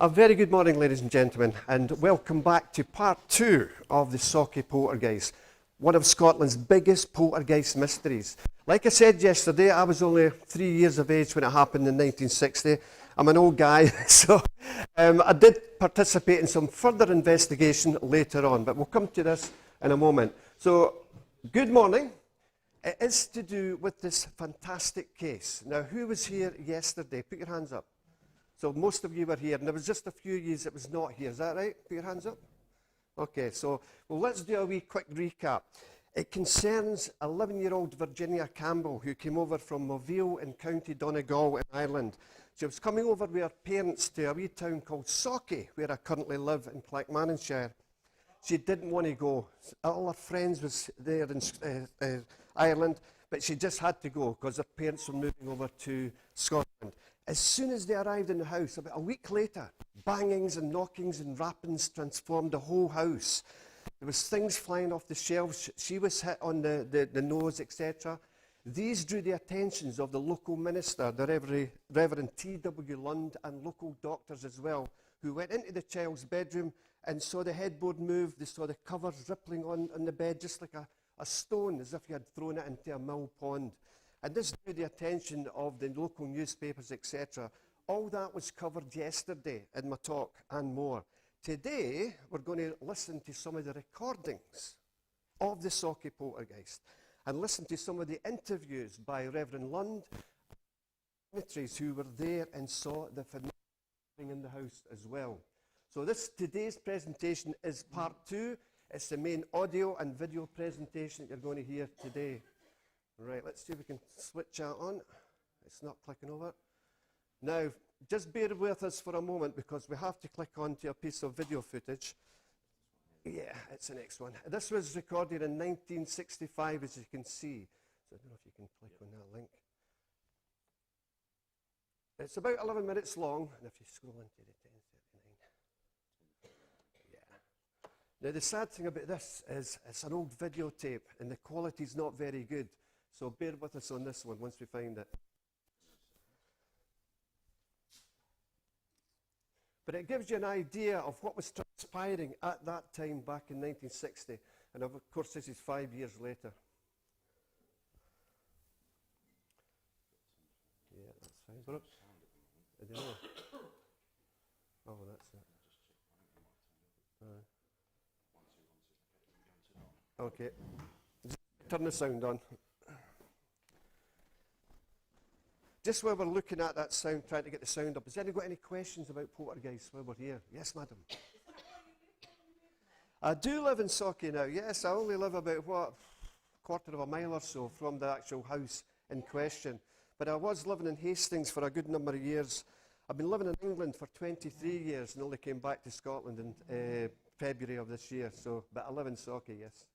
A very good morning, ladies and gentlemen, and welcome back to part 2 of the Sauchie Poltergeist, one of Scotland's biggest poltergeist mysteries. Like I said yesterday, I was only 3 years of age when it happened in 1960. I'm an old guy, so I did participate in some further investigation later on, but we'll come to this in a moment. So, good morning. It is to do with this fantastic case. Now, who was here yesterday? Put your hands up. So most of you were here, and there was just a few of you that was not here. Is that right? Put your hands up. Okay, so let's do a wee quick recap. It concerns 11-year-old Virginia Campbell, who came over from Mobile in County Donegal in Ireland. She was coming over with her parents to a wee town called Sauchie, where I currently live in Clackmannanshire. She didn't want to go. All her friends was there in Ireland, but she just had to go because her parents were moving over to Scotland. As soon as they arrived in the house, about a week later, bangings and knockings and rappings transformed the whole house. There was things flying off the shelves. She was hit on the nose, etc. These drew the attentions of the local minister, the Reverend T.W. Lund, and local doctors as well, who went into the child's bedroom and saw the headboard move. They saw the covers rippling on the bed, just like a stone, as if you had thrown it into a mill pond. And this drew the attention of the local newspapers, etc. All that was covered yesterday in my talk and more. Today, we're going to listen to some of the recordings of the Sauchie Poltergeist and listen to some of the interviews by Reverend Lund, dignitaries who were there and saw the phenomenon in the house as well. So today's presentation is part 2. It's the main audio and video presentation that you're going to hear today. Right, let's see if we can switch that on. It's not clicking over. Now, just bear with us for a moment because we have to click onto a piece of video footage. Yeah, it's the next one. This was recorded in 1965, as you can see. So I don't know if you can click on that link. It's about 11 minutes long, and if you scroll into the 10:39. Yeah. Now, the sad thing about this is it's an old videotape, and the quality's not very good. So bear with us on this one once we find it. But it gives you an idea of what was transpiring at that time back in 1960. And of course, this is 5 years later. Yeah, that's fine. I don't know. Oh, that's it. Okay. Just turn the sound on. Just while we're looking at that sound, trying to get the sound up, has anyone got any questions about poltergeist while we're here? Yes, madam. I do live in Sauchie now. Yes, I only live about, a quarter of a mile or so from the actual house in question. But I was living in Hastings for a good number of years. I've been living in England for 23 years and only came back to Scotland in February of this year. But I live in Sauchie, yes.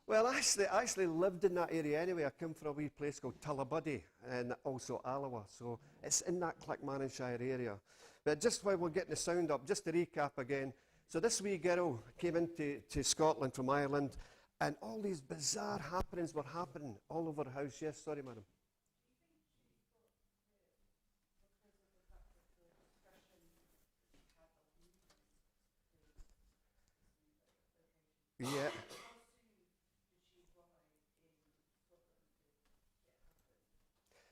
Well, I actually lived in that area anyway. I come from a wee place called Tullabuddy and also Alloa. So it's in that Clackmannanshire area. But just while we're getting the sound up, just to recap again. So this wee girl came into Scotland from Ireland, and all these bizarre happenings were happening all over the house. Yes, sorry, madam. Yeah.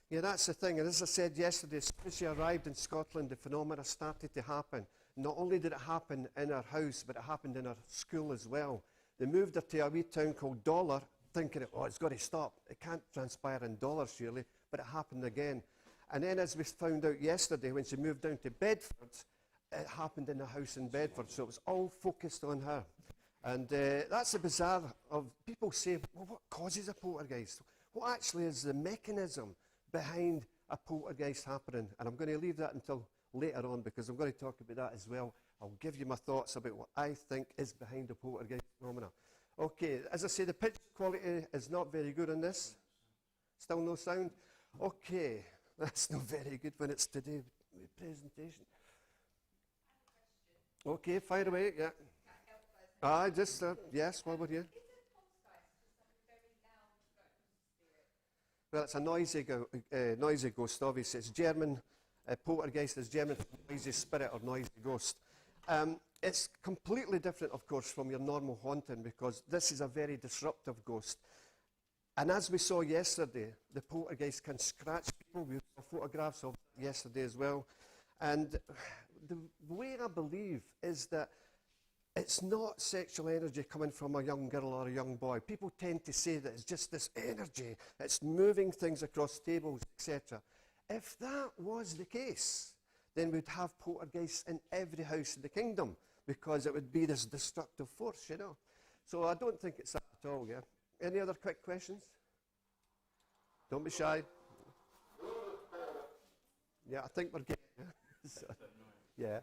Yeah, that's the thing. And as I said yesterday, as soon as she arrived in Scotland, the phenomena started to happen. Not only did it happen in her house, but it happened in her school as well. They moved her to a wee town called Dollar, thinking, it's got to stop. It can't transpire in Dollar, surely, but it happened again. And then as we found out yesterday, when she moved down to Bedford, it happened in a house in Bedford. So it was all focused on her. And that's the bizarre of people say, well, what causes a poltergeist? What actually is the mechanism behind a poltergeist happening? And I'm going to leave that until later on because I'm going to talk about that as well. I'll give you my thoughts about what I think is behind the poltergeist phenomena. Okay, as I say, the picture quality is not very good on this. Still no sound? Okay, that's not very good when it's today's presentation. Okay, fire away, yeah. Yes, while we're here. Well, it's a noisy ghost, obviously. It's German Poltergeist is generally a noisy spirit or noisy ghost. It's completely different, of course, from your normal haunting because this is a very disruptive ghost. And as we saw yesterday, the poltergeist can scratch people. We saw photographs of it yesterday as well. And the way I believe is that it's not sexual energy coming from a young girl or a young boy. People tend to say that it's just this energy. It's moving things across tables, etc. If that was the case, then we'd have poltergeists in every house in the kingdom because it would be this destructive force, you know. So I don't think it's that at all, yeah. Any other quick questions? Don't be shy. Yeah, I think we're getting there. So, yeah.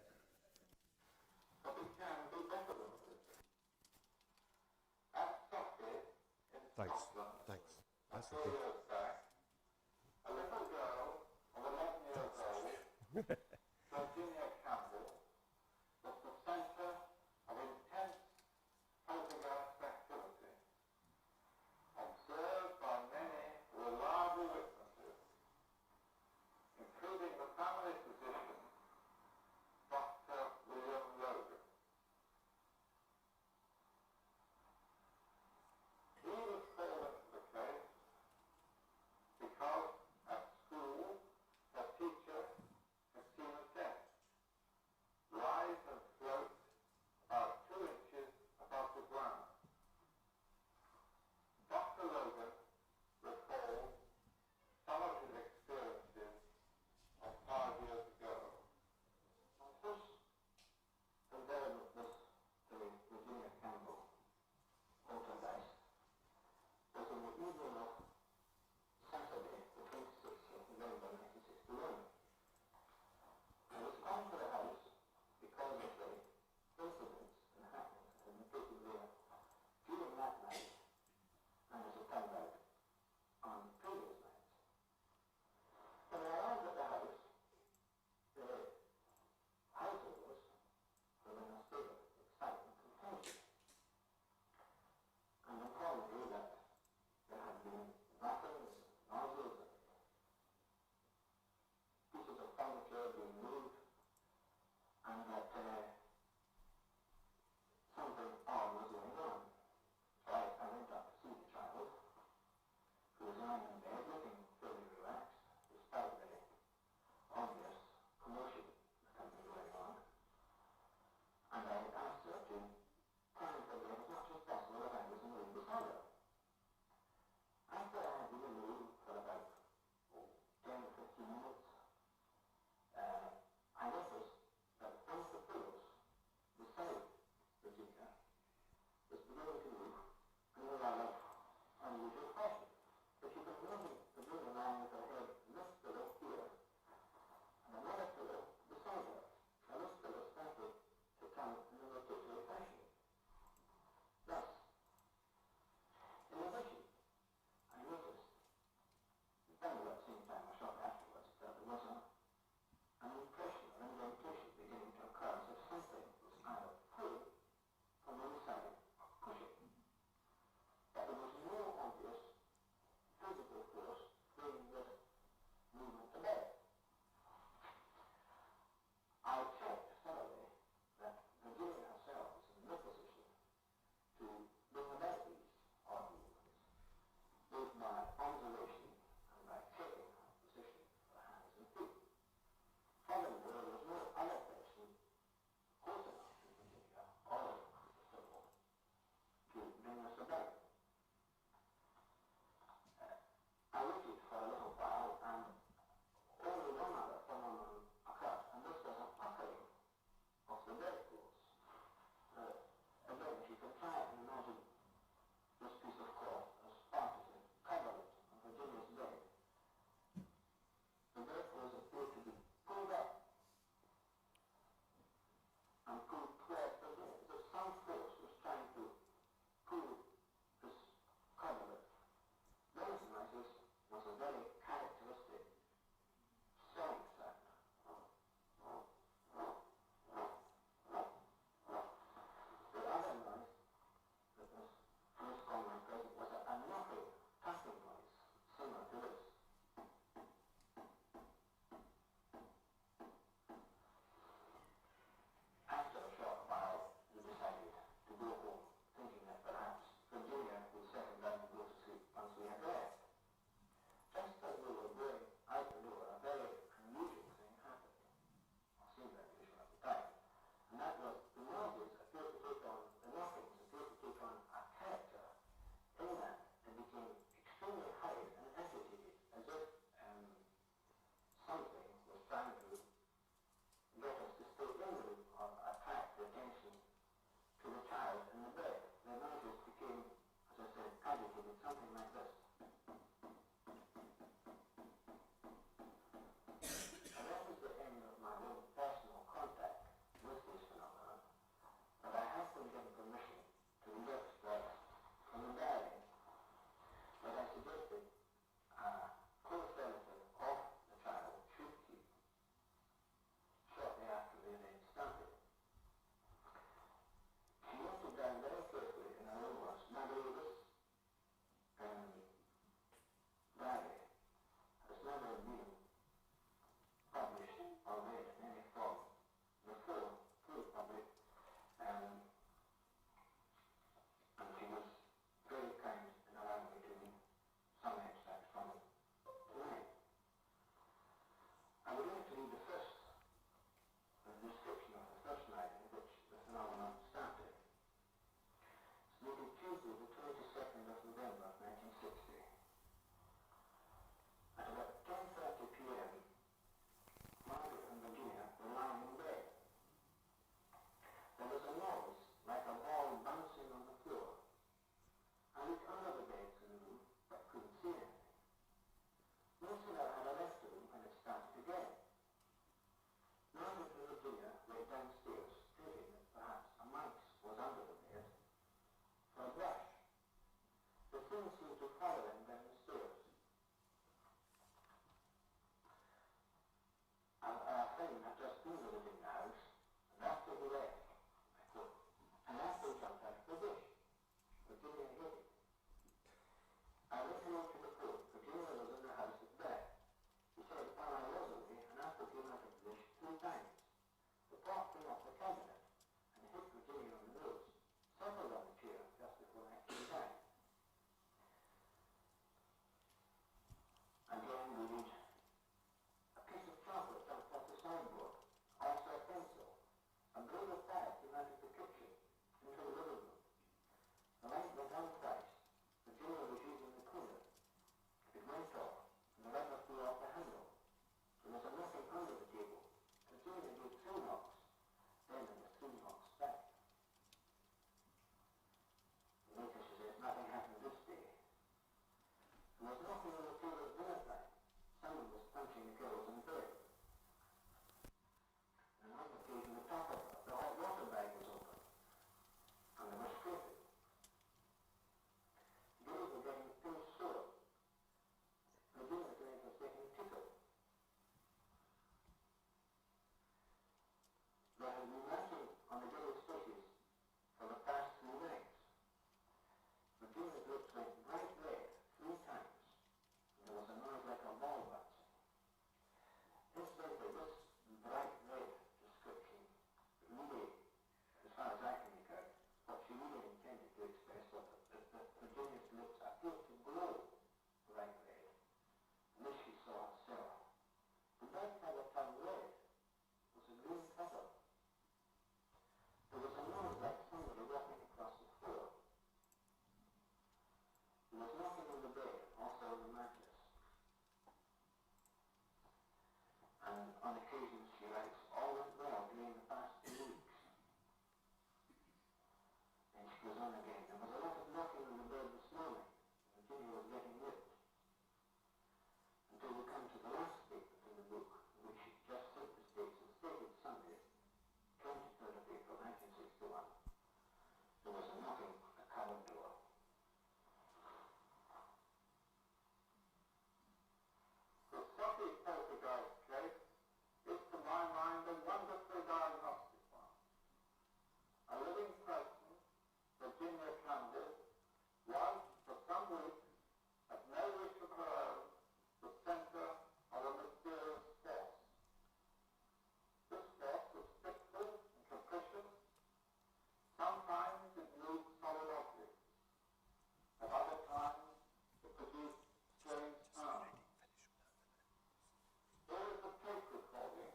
Thanks. Thanks. That's okay. A little girl of 11 years old, Virginia Campbell, was the centre of intense poltergeist activity, observed by many reliable witnesses, including the family physician, Dr. William Logan. He was called into the case because at school her teacher had seen a death She writes, all went well during the past 2 weeks. Then she goes on again. There was a lot of knocking on the door this morning. Virginia was getting whipped. Until we come to the last statement in the book, which just simply states and stated Sunday, 23rd of April 1961. There was a knocking at the cupboard door. The Sauchie Poltergeist case is, to my mind, a wonderfully diagnostic one. A living person, Virginia Candy, was, for some weeks, at no wish of her own, the center of a mysterious force. This force was fitful and capricious. Sometimes it moved solid objects. At other times it produced strange sounds. Here is a tape recording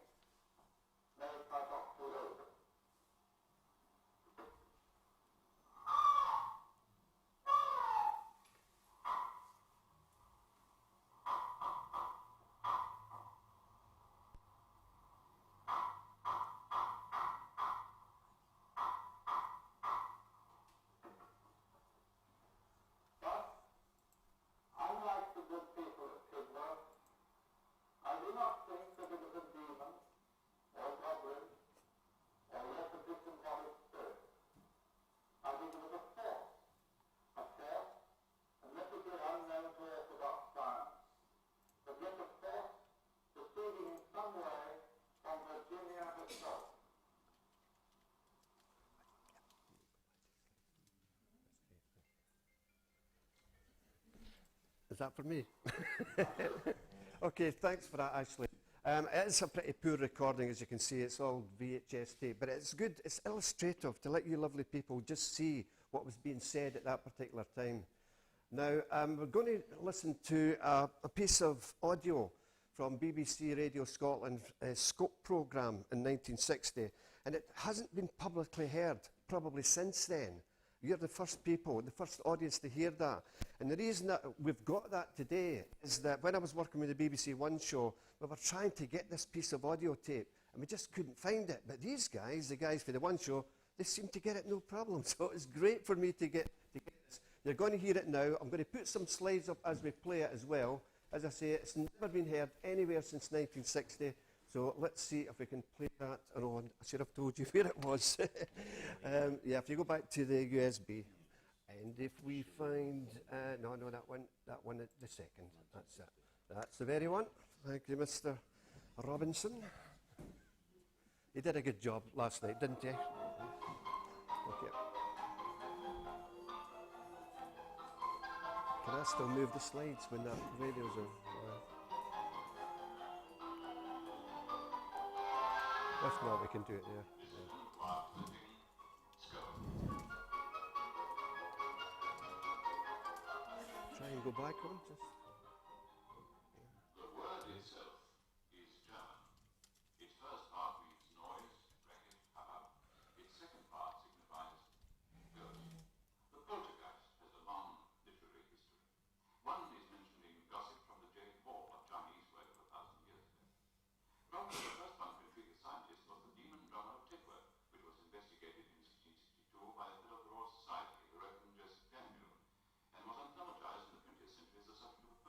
made by Dr. Logan. But, unlike the good people at Tidworth, I do not think that it was a demon, or a goblin, or yet a disembodied spirit. I think it was a force, admittedly unknown to orthodox science, but yet a force proceeding in some way from Virginia herself. Is that for me? Okay, thanks for that, Ashley. It's a pretty poor recording, as you can see. It's all VHS tape, but it's good. It's illustrative to let you lovely people just see what was being said at that particular time. Now, we're going to listen to a piece of audio from BBC Radio Scotland's Scope programme in 1960, and it hasn't been publicly heard probably since then. You're the first people, the first audience to hear that. And the reason that we've got that today is that when I was working with the BBC One show, we were trying to get this piece of audio tape, and we just couldn't find it. But these guys, the guys for the One show, they seemed to get it no problem. So it's great for me to get this. You're going to hear it now. I'm going to put some slides up as we play it as well. As I say, it's never been heard anywhere since 1960. So let's see if we can play that. Oh, I should have told you where it was. Yeah, if you go back to the USB, and if we find, no, that one, the second. That's it. That's the very one. Thank you, Mr. Robinson. You did a good job last night, didn't you? Okay. Can I still move the slides when that radio's on? If not, we can do it there. Try and go back on, just. The word itself is German. Its first part means noise, racket, hubbub. Its second part signifies ghost. The poltergeist has a long literary history. One is mentioned in gossip from the Jade Hall, a Chinese word of 1,000 years ago. Probably the first one to intrigue a scientist was the demon drummer of Tidworth, which was investigated in 1662 by the head of the Royal Society, the Reverend Joseph Daniel, and was anthologized in the 20th century as a subject of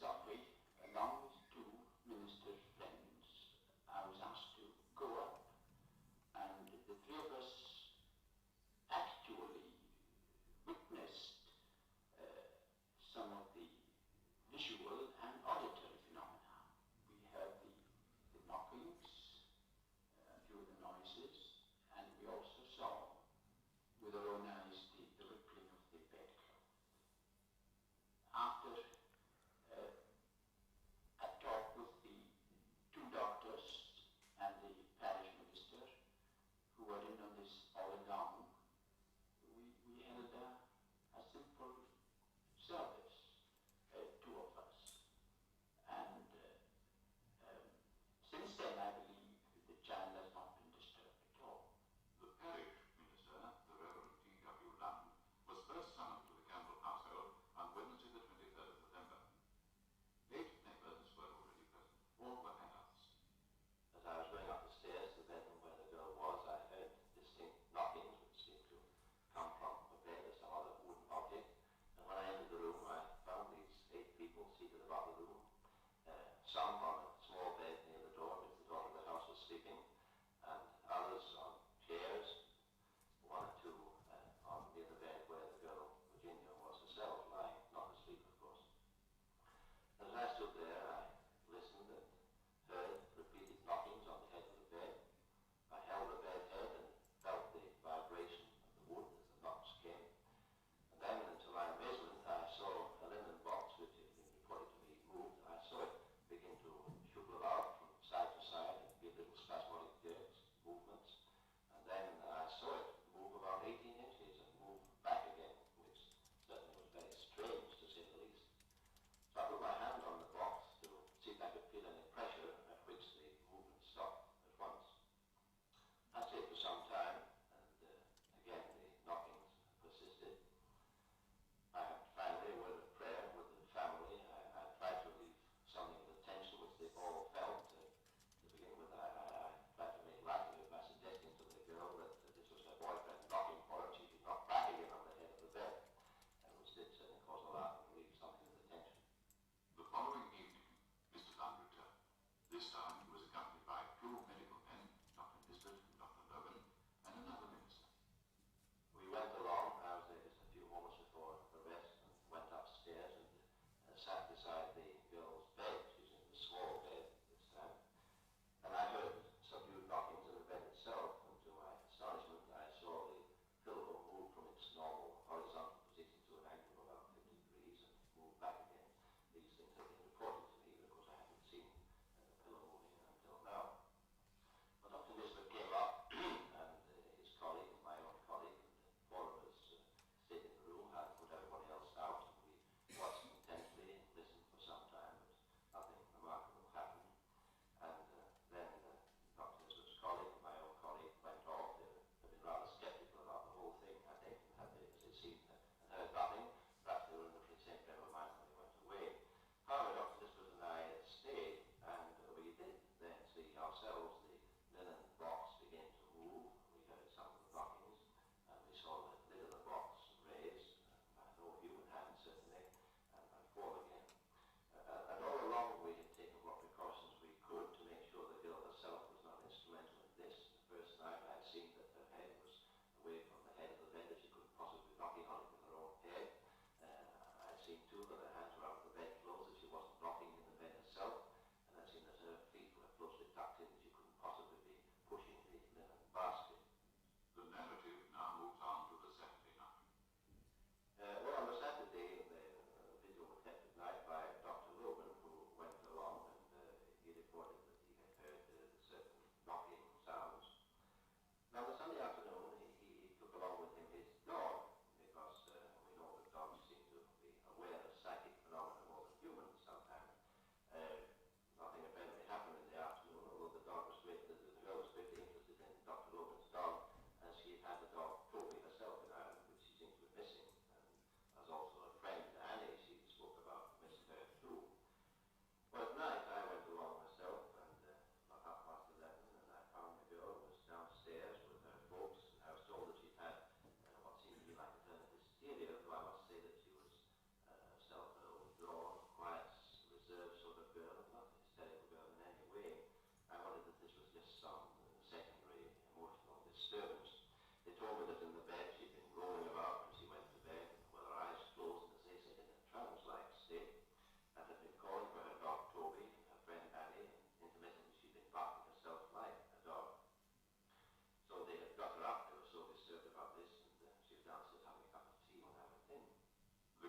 Sauchie, along with two minister friends, I was asked to go up, and the three of us actually witnessed some of the visual and auditory phenomena. We heard the knockings, a few of the noises, and we also saw with our own eyes the rippling of the bedclothes. After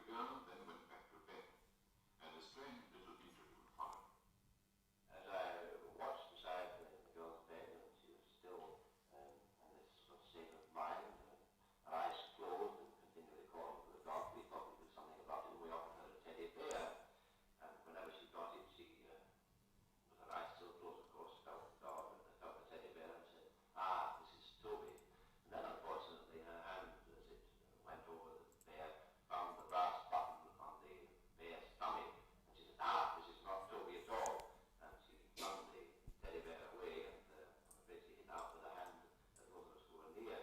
girl then went back to bed, and a strange little interlude followed. As I watched beside the girl's bed, and she was still in this sort of state of mind, her eyes closed and continually calling for the dog, we thought we'd do something about it, and we offered her a teddy bear. And whenever she got it, she, with her eyes still closed, of course, felt the dog, and felt the teddy bear, and said, "Ah, this is Toby." And then, unfortunately, her hand, as it went over the bear, found the brass button on the bear's tummy, and she said, "Ah, this is not Toby at all." And she flung the teddy bear away, and basically hit out with her hand as both of us were near.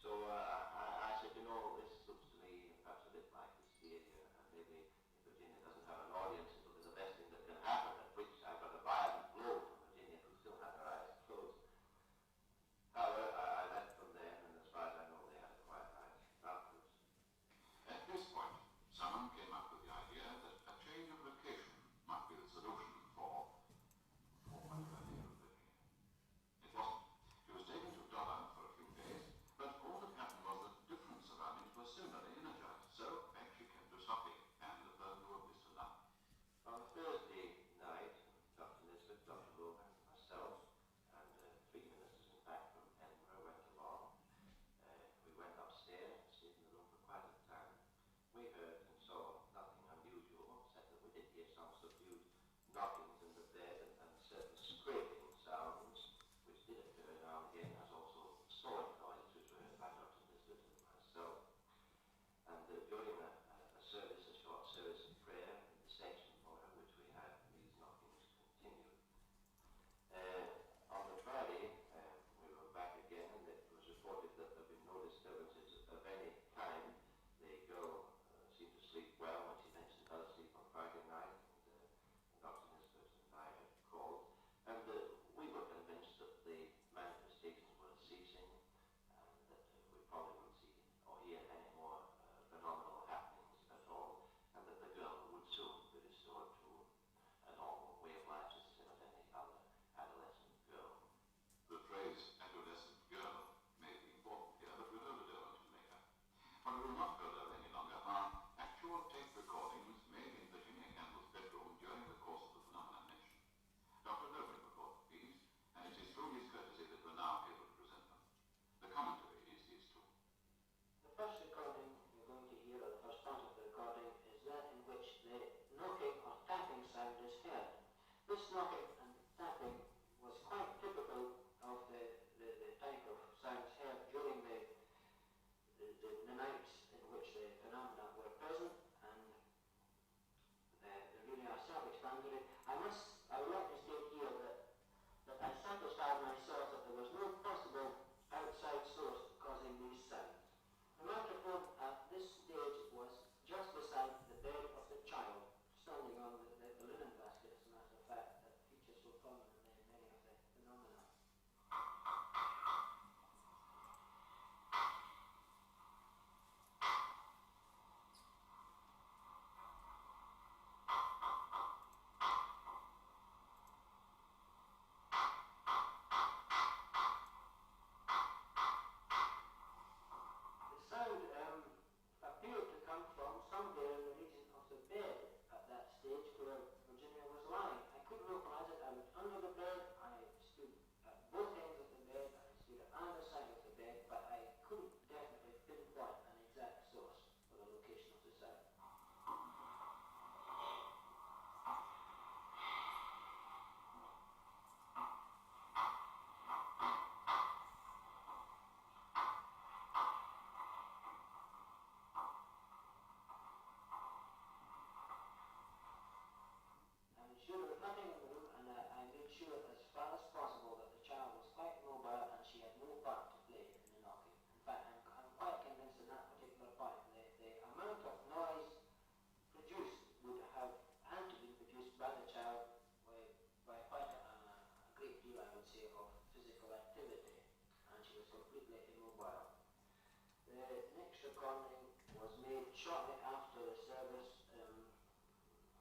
So I said, "You know, this looks to me perhaps a bit like the stage, and maybe if Virginia doesn't have an audience, it'll be the best thing that can happen," at which I got a violent blow from Virginia, who still had her eyes closed. However, I left them then, and as far as I know, they had a quiet night afterwards. At this point, someone came up with the idea that a change of location might be the solution for whatever they were living in. It wasn't. She was taken to Dublin for a few days, but all that happened was that different surroundings were similarly energized. So back she came to Sauchie and the person who had Mr. London. On Thursday night, Dr. Nisbet, Dr. Logan, myself, and three ministers, in fact, from Edinburgh went along. We went upstairs, stayed in the room for quite a time. We heard and saw nothing unusual, except that we did hear some subdued knockings in the bed and certain scraping sounds, which did occur now and again, as also sawing noises, which were heard by Dr. Nisbet and myself. And during a service, a short service of prayer in the section for her, which we had, these knockings continued. On the Friday, we were back again, and it was reported that there had been no disturbances of any kind. The girl seemed to sleep well when she mentioned her sleep on Friday night, and Dr. Nisbet and I had called, and we were convinced that the manifestations were ceasing, and that we probably wouldn't see or hear any more phenomenal happenings at all, and that the girl would soon be restored to a normal way of life, just as with any other adolescent girl. The phrase adolescent girl may be important here, but we'll hold it over until later. But we will not go there any longer. Our actual tape recordings made in Virginia Campbell's bedroom during the course of the phenomenon mentioned. Dr. Logan recorded these, and it is through his courtesy that we're now able to present them. The commentary is his too. The first recording you're going to hear, or the first part of the recording, is that in which the knocking or tapping sound is heard. This knocking and tapping was quite typical of the type of sounds heard during the nights in which the phenomena were present, and they really are self-explanatory. I would like to state here that I satisfied myself that there was no possible outside source causing these sounds. The microphone at this stage was just beside the bed of the child, standing on the linen basket, as a matter of fact, that features so prominently in many of the phenomena. The sound appeared to come from somewhere in the region of the bed at that stage where Virginia was lying. I couldn't localize it. I was under the bed. I stood at both ends of the bed. I stood at either side of the bed, but I couldn't definitely pinpoint an exact source for the location of the sound. I'm sure there was nothing in the room, and I made sure as far as possible that the child was quite mobile and she had no part to play in the knocking. In fact, I'm quite convinced in that particular point. The amount of noise produced would have had to be produced by the child by quite a great deal, I would say, of physical activity, and she was completely immobile. The next recording was made shortly after the service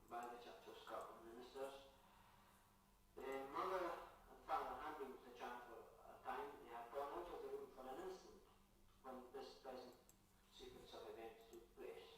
by the Church of Scotland ministers. The mother and father had been with the child for a time. They had gone out of the room for an instant when this present sequence of events took place.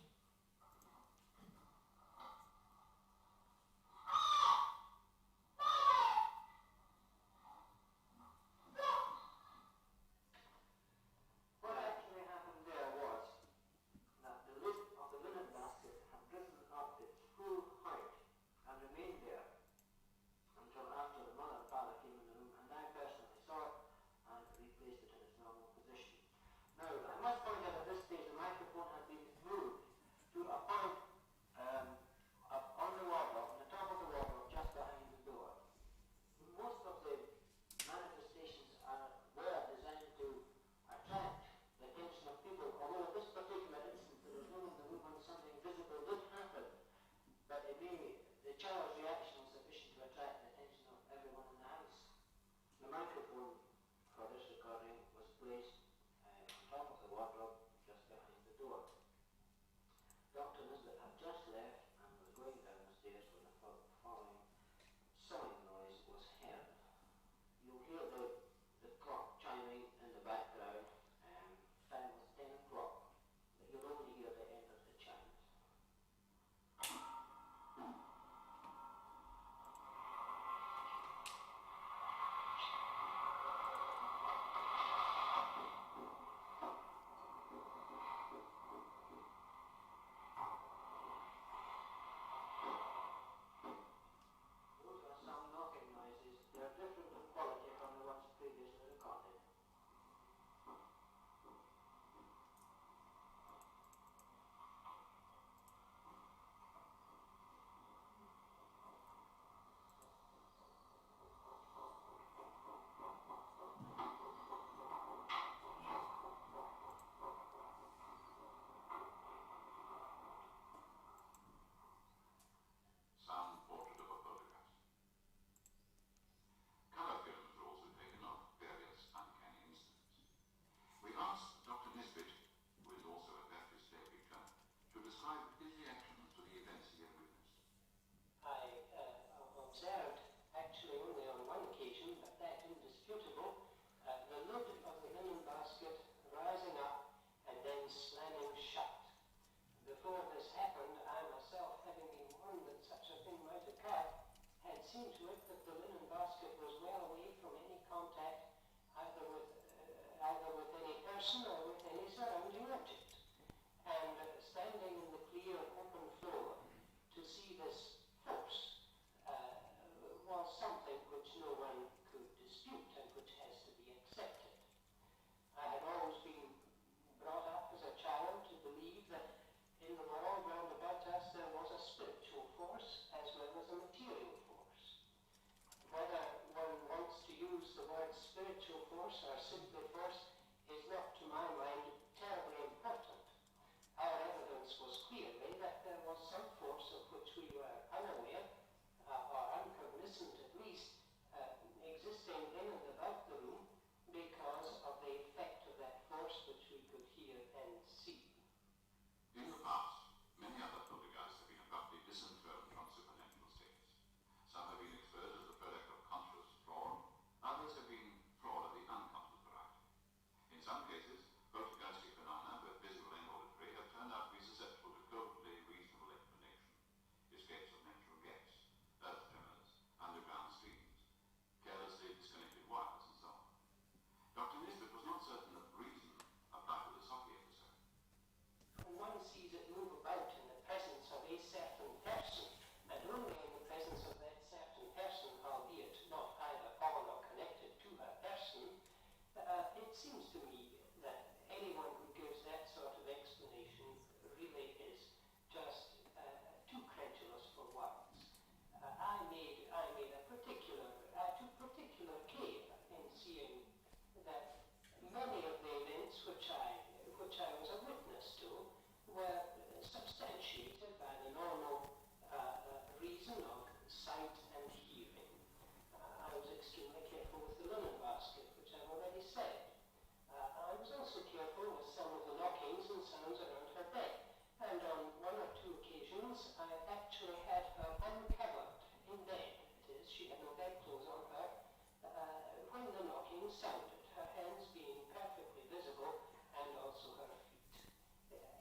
person or with any surrounding object. And standing in the clear open floor to see this force was something which no one could dispute and which has to be accepted. I had always been brought up as a child to believe that in the world round about us there was a spiritual force as well as a material force. Whether one wants to use the word spiritual force or simply force is not, to my mind, terribly important. Our evidence was clearly that there was some force of which we were unaware, or uncognizant at least, existing in and about the room because of the effect of that force which we could hear and see. In the past, many other poltergeists have been abruptly disenthroned from supernatural states. Some have been exposed as the product of conscious fraud, others have been fraud of the unconscious variety. In some cases, poltergeistic phenomena, both visual and auditory, have turned out to be susceptible to totally reasonable explanation. Escapes of natural gas, earth tremors, underground streams, carelessly disconnected wires, and so on. Dr. Nisbet was not certain that reason applied to the Sauchie episode. When one sees it move about in the presence of a certain person, and only in the presence of that certain person, albeit not either on or connected to her person, it seems to me that anyone who gives that sort of explanation really is just too credulous for words. I made a particular care in seeing that many of the events which I was a witness to were substantiated by the normal reason of sight and hearing. I was extremely careful with the linen basket, which I've already said. I was also careful with some of the knockings and sounds around her bed, and on one or two occasions I actually had her uncovered in bed. That is, she had no bedclothes on her when the knocking sounded, her hands being perfectly visible and also her feet.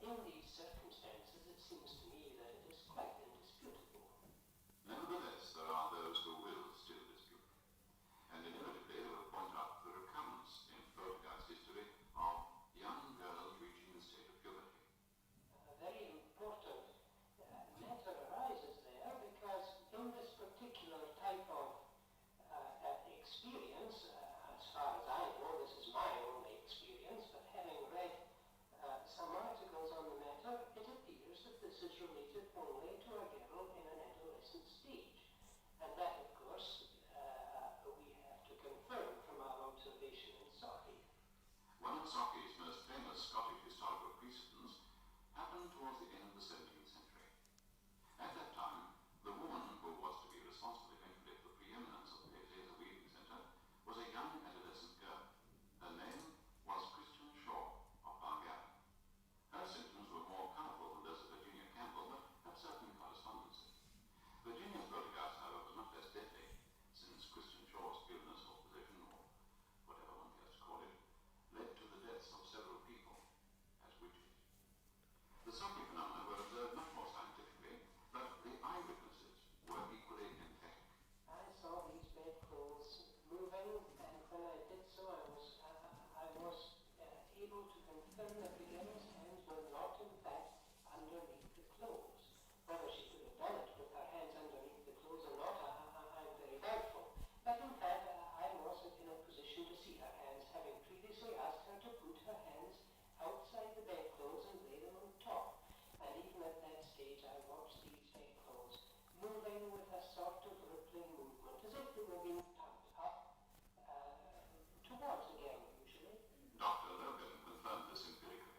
In these circumstances, it seems to me that it is quite indisputable. Nevertheless, there are those who will still dispute. And inevitably they will point out the recurrence in poltergeist history of young girls reaching the state of puberty. A very important matter arises there because in this particular type of experience, as far as I know, this is my only experience, but having read some articles on the matter, it appears that this is related only to a girl in an adolescent stage. And that, of course, we have to confirm from our observation in Sauchie. One of Sauchie's most famous Scottish historical precedents happened towards the end of the 17th century. At that time, the woman who was to be responsible eventually for the preeminence of the place as a weaving centre was a young adolescent girl. Her name was Christian Shaw of Bulgaria. Her symptoms were more colourful than those of Virginia Campbell, but have certain correspondences. Virginia's poltergeist, however, was much less deadly, since Christian Shaw's illness or possession, or whatever one cares to call it, led to the deaths of several people as witches. The Sauchie phenomena were observed much more scientifically, but the eyewitnesses were equally emphatic. I saw these bedclothes moving, and when I did so, I was able to confirm that the girl's hands were not, in fact, underneath the clothes. Whether she could have done it with her hands underneath the clothes or not, I'm very doubtful. But in fact, I was in a position to see her hands, having previously asked her to put her hands outside the bedclothes and lay them on top. And even at that stage, I watched these bedclothes moving with a sort of rippling movement, as if they were being pumped up towards the girl, usually. Dr. Logan confirmed this empirically.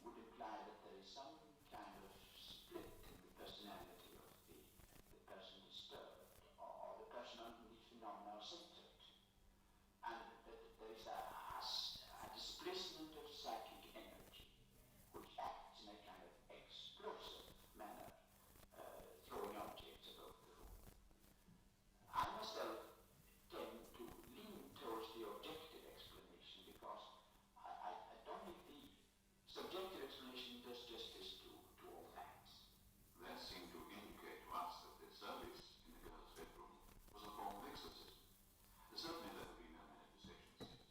would imply that there is some kind of split in the personality of the person disturbed, or the person on whom these phenomena are centered. And that there is a displacement of psychic energy, which acts in a kind of explosive manner, throwing objects above the room. I myself tend to lean towards the objective explanation because I don't think the subjective explanation does justice to all facts. That seemed to indicate to us that the service in the girl's bedroom was a form of exorcism. Certainly there have been no manifestations since.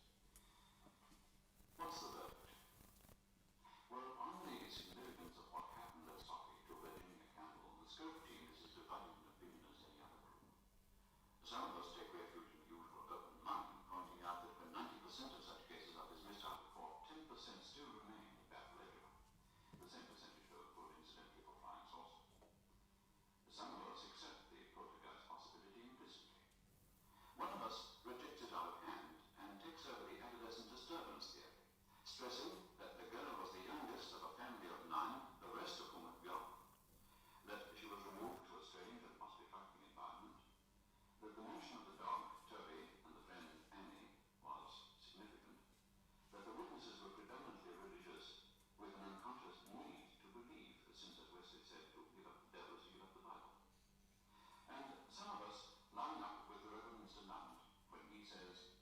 What's the verdict? Well, on the significance of what happened at Sauchie to Virginia Campbell, the scope team is as divided an opinion as any other group. Some of us take refuge in the usual open mind, pointing out that when 90% of such cases are dismissed out of court, 10% still remain bad ledger. The same percentage though put incidentally for flying saucers. Some of us accept the poltergeist possibility implicitly. One of us rejects it out of hand and takes over the adolescent disturbance theory, stressing that the girl was the youngest of a family of 9, the rest of whom had gone, that she was removed to a strange and possibly frightening environment, that the mention of the dog Toby and the friend Annie was significant, that the witnesses were predominantly religious with an unconscious need to believe, since as Wesley said, to give up the devil, to give up the Bible. And some of us line up with the Reverend Mr. Nunn when he says,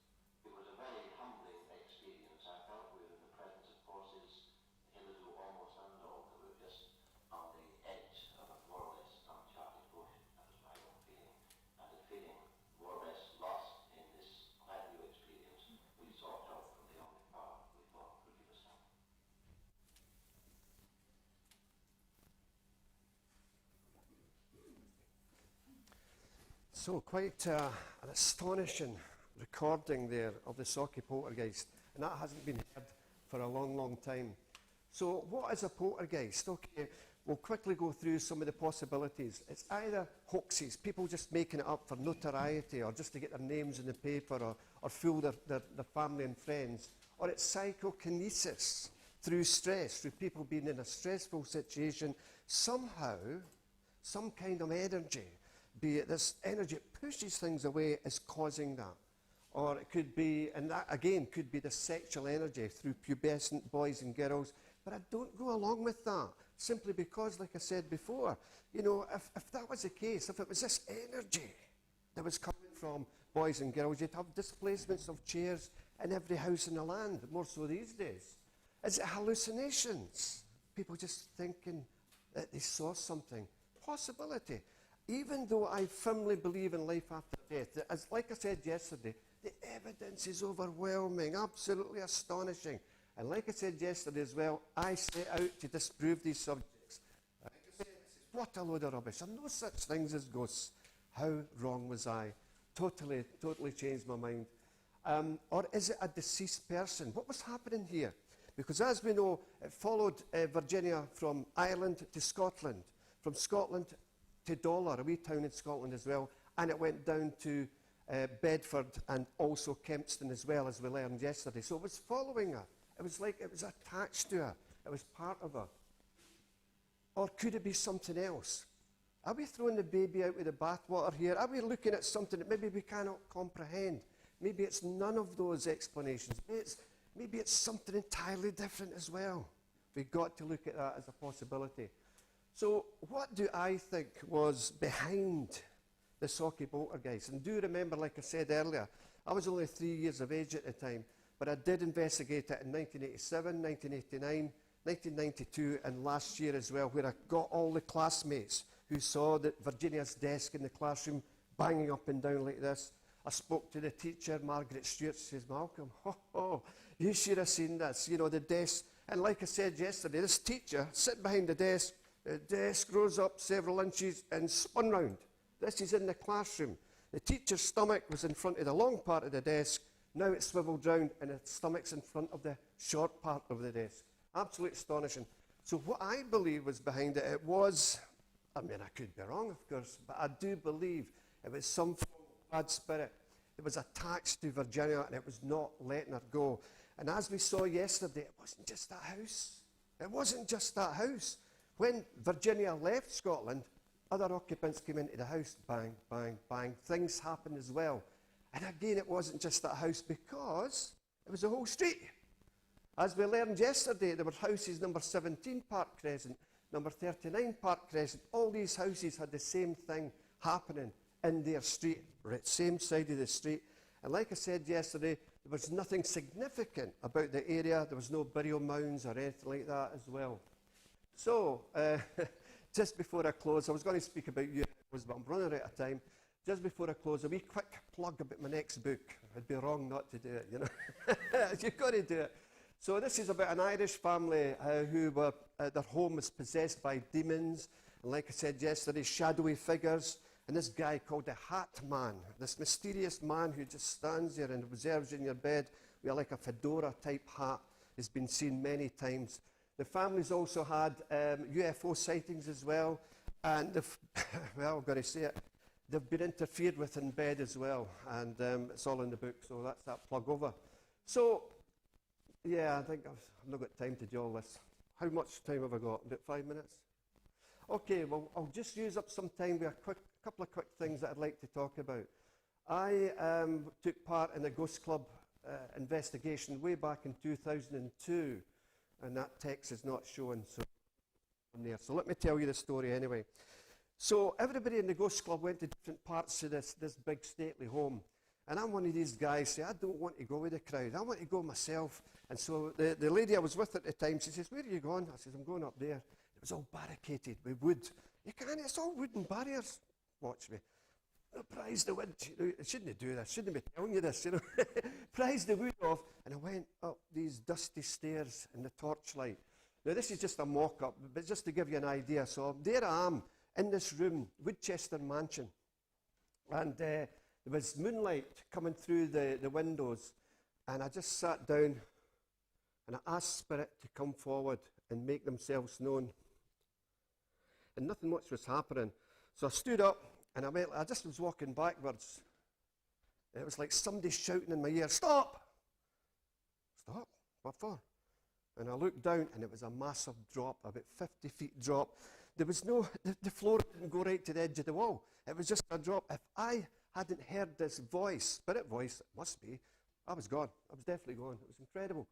It was a very humbling experience. I felt we were in the presence of forces hitherto almost unknown, that we were just on the edge of a more or less uncharted ocean. That was my own feeling. And feeling more or less lost in this quite new experience, we sought out from the only power we thought could give us help. So quite an astonishing recording there of the Sauchie Poltergeist, and that hasn't been heard for a long, long time. So what is a poltergeist? Okay, we'll quickly go through some of the possibilities. It's either hoaxes, people just making it up for notoriety or just to get their names in the paper or fool their family and friends, or it's psychokinesis through stress, through people being in a stressful situation, somehow, some kind of energy, be it this energy that pushes things away, is causing that. Or it could be, and that again could be the sexual energy through pubescent boys and girls. But I don't go along with that, simply because, like I said before, you know, if that was the case, if it was this energy that was coming from boys and girls, you'd have displacements of chairs in every house in the land, more so these days. Is it hallucinations? People just thinking that they saw something. Possibility. Even though I firmly believe in life after death, as like I said yesterday, the evidence is overwhelming, absolutely astonishing. And like I said yesterday as well, I set out to disprove these subjects. Like I said, what a load of rubbish. There are no such things as ghosts. How wrong was I? Totally changed my mind. Or is it a deceased person? What was happening here? Because as we know, it followed Virginia from Ireland to Scotland, from Scotland to Dollar, a wee town in Scotland as well, and it went down to Bedford and also Kempston as well, as we learned yesterday. So it was following her. It was like it was attached to her. It was part of her. Or could it be something else? Are we throwing the baby out with the bathwater here? Are we looking at something that maybe we cannot comprehend? Maybe it's none of those explanations. Maybe it's something entirely different as well. We've got to look at that as a possibility. So what do I think was behind the Sauchie Poltergeist? And do remember, like I said earlier, I was only 3 years of age at the time, but I did investigate it in 1987, 1989, 1992, and last year as well, where I got all the classmates who saw that Virginia's desk in the classroom banging up and down like this. I spoke to the teacher, Margaret Stewart. She says, Malcolm, you should have seen this, you know, the desk. And like I said yesterday, this teacher sitting behind the desk rose up several inches and spun round. This is in the classroom. The teacher's stomach was in front of the long part of the desk. Now it's swiveled round and the stomach's in front of the short part of the desk. Absolutely astonishing. So what I believe was behind it, it was, I mean, I could be wrong, of course, but I do believe it was some form of bad spirit that was attached to Virginia and it was not letting her go. And as we saw yesterday, it wasn't just that house. It wasn't just that house. When Virginia left Scotland, other occupants came into the house, bang, bang, bang. Things happened as well. And again, it wasn't just that house because it was a whole street. As we learned yesterday, there were houses number 17 Park Crescent, number 39 Park Crescent. All these houses had the same thing happening in their street, right, same side of the street. And like I said yesterday, there was nothing significant about the area. There was no burial mounds or anything like that as well. So, just before I close, I was going to speak about UFOs, but I'm running out of time. Just before I close, a wee quick plug about my next book. It'd be wrong not to do it, you know. You've got to do it. So this is about an Irish family who were, their home was possessed by demons. And like I said yesterday, shadowy figures. And this guy called the Hat Man, this mysterious man who just stands there and observes you in your bed with like a fedora type hat, has been seen many times. The family's also had UFO sightings as well. And, well, I've got to say it, they've been interfered with in bed as well. And it's all in the book, so that's that plug over. So, yeah, I think I've not got time to do all this. How much time have I got? About 5 minutes? Okay, well, I'll just use up some time with a couple of quick things that I'd like to talk about. I took part in a Ghost Club investigation way back in 2002, and that text is not shown on there. So let me tell you the story anyway. So everybody in the Ghost Club went to different parts of this big stately home. And I'm one of these guys, say, I don't want to go with the crowd. I want to go myself. And so the lady I was with at the time, she says, where are you going? I says, I'm going up there. It was all barricaded with wood. You can't, it's all wooden barriers. Watch me. Prise the wood. I shouldn't do this. Shouldn't be telling you this, you know. Prise the wood off. And I went up these dusty stairs in the torchlight. Now, this is just a mock-up, but just to give you an idea. So there I am in this room, Woodchester Mansion. And there was moonlight coming through the windows. And I just sat down and I asked Spirit to come forward and make themselves known. And nothing much was happening. So I stood up and I just was walking backwards. And it was like somebody shouting in my ear, stop! Stop? What for? And I looked down and it was a massive drop, about 50 feet drop. There was no, the floor didn't go right to the edge of the wall. It was just a drop. If I hadn't heard this voice, spirit voice, it must be, I was gone. I was definitely gone. It was incredible.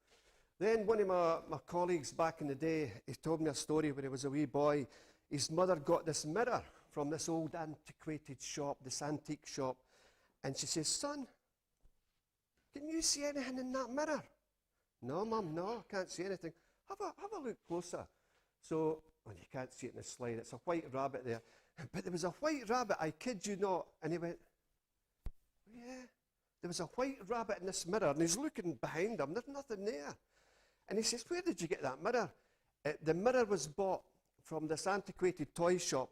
Then one of my colleagues back in the day, he told me a story when he was a wee boy. His mother got this mirror from this old antiquated shop, this antique shop. And she says, son, can you see anything in that mirror? No, Mum, no, I can't see anything. Have a look closer. So, well, you can't see it in the slide. It's a white rabbit there. But there was a white rabbit, I kid you not. And he went, yeah, there was a white rabbit in this mirror. And he's looking behind him. There's nothing there. And he says, where did you get that mirror? The mirror was bought from this antiquated toy shop.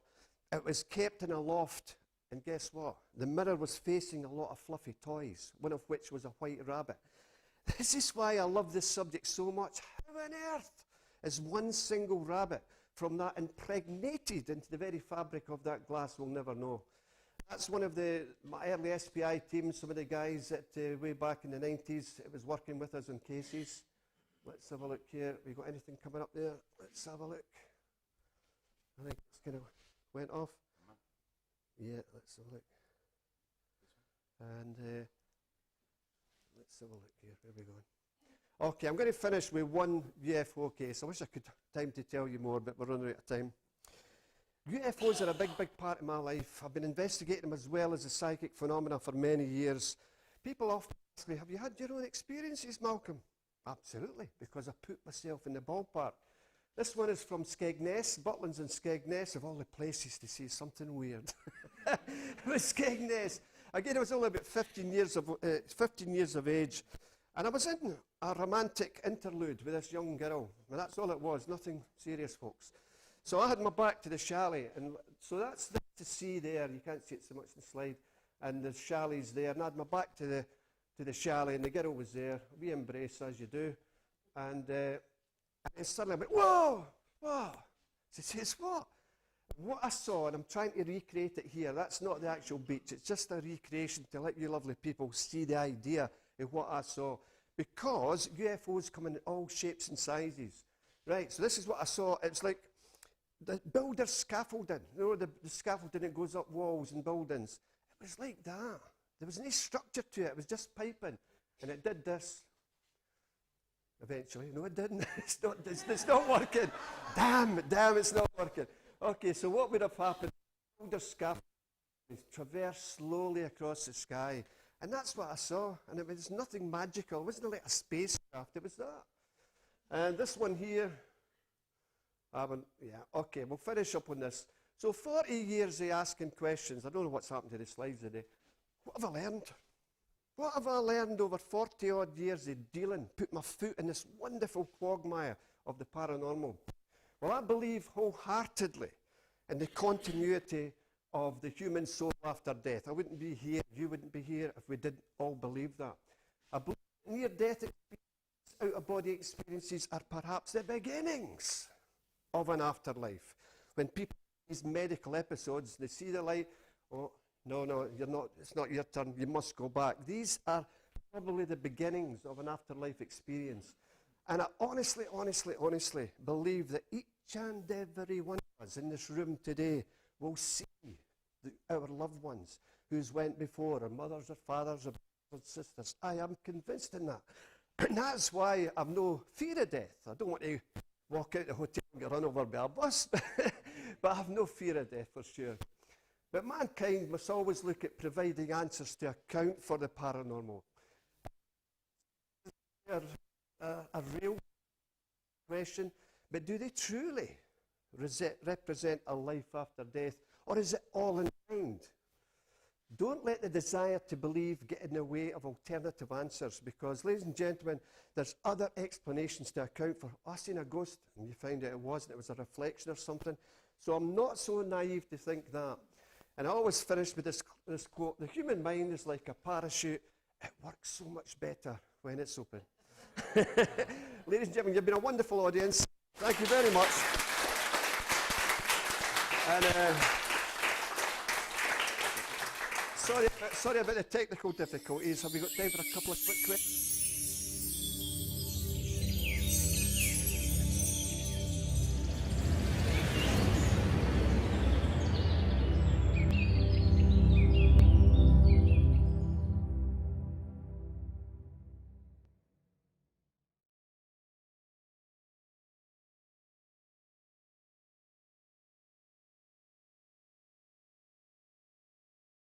It was kept in a loft. And guess what? The mirror was facing a lot of fluffy toys, one of which was a white rabbit. This is why I love this subject so much. How on earth is one single rabbit from that impregnated into the very fabric of that glass? We'll never know. That's one of my early SPI teams, some of the guys that way back in the 90s, it was working with us on cases. Let's have a look here. We got anything coming up there? Let's have a look. I think it's kind of went off. Yeah, let's have a look. And let's have a look here. Where are we going? Okay, I'm going to finish with one UFO case. I wish I could have time to tell you more, but we're running out of time. UFOs are a big, big part of my life. I've been investigating them as well as the psychic phenomena for many years. People often ask me, have you had your own experiences, Malcolm? Absolutely, because I put myself in the ballpark. This one is from Skegness, Butlins and Skegness, of all the places to see something weird. It was Skegness. Again, I was only about 15 years of age, and I was in a romantic interlude with this young girl. And that's all it was, nothing serious, folks. So I had my back to the chalet, and so that's to see there. You can't see it so much in the slide. And the chalet's there, and I had my back to the chalet, and the girl was there. We embraced, as you do. And suddenly I went, whoa, whoa. She says, what? What I saw, and I'm trying to recreate it here, that's not the actual beach, it's just a recreation to let you lovely people see the idea of what I saw. Because UFOs come in all shapes and sizes. Right, so this is what I saw. It's like the builder's scaffolding. You know, the scaffolding that goes up walls and buildings. It was like that. There was no structure to it. It was just piping. And it did this. Eventually. No, it didn't. It's not working. Damn, it's not working. Okay, so what would have happened? The builder's scaffolding traversed slowly across the sky. And that's what I saw. And it was nothing magical. It wasn't like a spacecraft. It was that. And this one here, okay, we'll finish up on this. So 40 years of asking questions. I don't know what's happened to the slides today. What have I learned? What have I learned over 40 odd years of dealing, put my foot in this wonderful quagmire of the paranormal? Well, I believe wholeheartedly in the continuity of the human soul after death. I wouldn't be here, you wouldn't be here if we didn't all believe that. I believe near-death experiences, out-of-body experiences are perhaps the beginnings of an afterlife. When people have these medical episodes, they see the light, oh, no, you're not, it's not your turn, you must go back. These are probably the beginnings of an afterlife experience. And I honestly believe that each and every one of us in this room today will see our loved ones who's went before, our mothers, our fathers, our brothers and sisters. I am convinced in that. And that's why I've no fear of death. I don't want to walk out the hotel and get run over by a bus, but I have no fear of death for sure. But mankind must always look at providing answers to account for the paranormal. A real question, but do they truly represent a life after death, or is it all in mind? Don't let the desire to believe get in the way of alternative answers, because, ladies and gentlemen, there's other explanations to account for. I seen a ghost, and you found out it wasn't, it was a reflection or something. So I'm not so naive to think that. And I always finish with this quote: the human mind is like a parachute. It works so much better when it's open. Ladies and gentlemen, you've been a wonderful audience. Thank you very much. And sorry about the technical difficulties. Have we got time for a couple of quick questions?